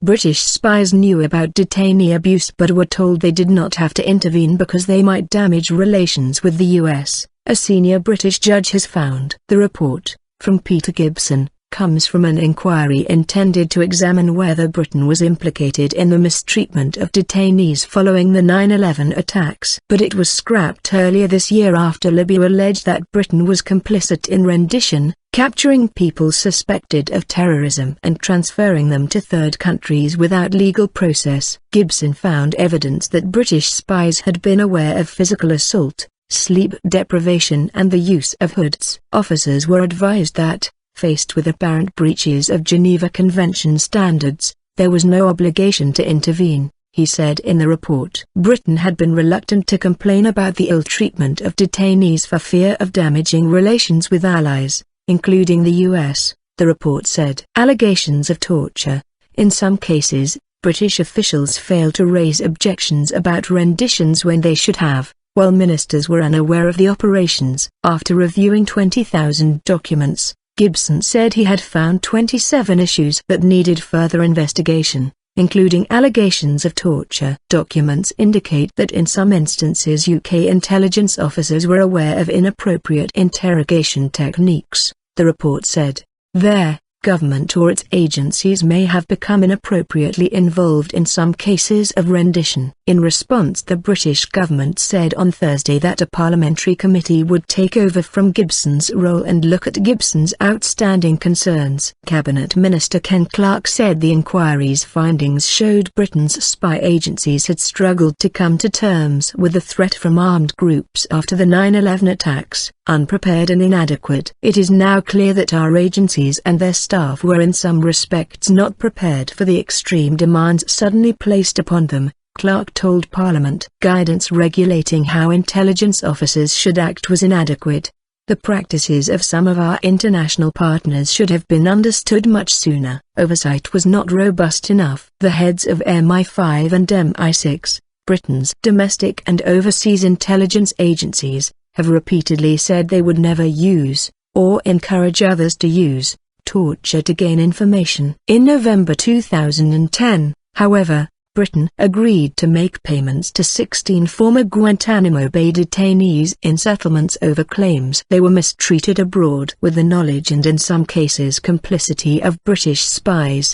British spies knew about detainee abuse but were told they did not have to intervene because they might damage relations with the US, a senior British judge has found. The report, from Peter Gibson, comes from an inquiry intended to examine whether Britain was implicated in the mistreatment of detainees following the 9/11 attacks. But it was scrapped earlier this year after Libya alleged that Britain was complicit in rendition, capturing people suspected of terrorism and transferring them to third countries without legal process. Gibson found evidence that British spies had been aware of physical assault, sleep deprivation and the use of hoods. Officers were advised that, faced with apparent breaches of Geneva Convention standards, there was no obligation to intervene, he said in the report. Britain had been reluctant to complain about the ill treatment of detainees for fear of damaging relations with allies, including the US, the report said. Allegations of torture. In some cases, British officials failed to raise objections about renditions when they should have, while ministers were unaware of the operations. After reviewing 20,000 documents, Gibson said he had found 27 issues that needed further investigation, including allegations of torture. Documents indicate that in some instances UK intelligence officers were aware of inappropriate interrogation techniques, the report said. Their government or its agencies may have become inappropriately involved in some cases of rendition. In response, the British government said on Thursday that a parliamentary committee would take over from Gibson's role and look at Gibson's outstanding concerns. Cabinet Minister Ken Clarke said the inquiry's findings showed Britain's spy agencies had struggled to come to terms with the threat from armed groups after the 9/11 attacks, unprepared and inadequate. It is now clear that our agencies and their staff were in some respects not prepared for the extreme demands suddenly placed upon them, Clarke told Parliament. Guidance regulating how intelligence officers should act was inadequate. The practices of some of our international partners should have been understood much sooner. Oversight was not robust enough. The heads of MI5 and MI6, Britain's domestic and overseas intelligence agencies, have repeatedly said they would never use, or encourage others to use, torture to gain information. In November 2010, however, Britain agreed to make payments to 16 former Guantanamo Bay detainees in settlements over claims they were mistreated abroad with the knowledge and in some cases complicity of British spies.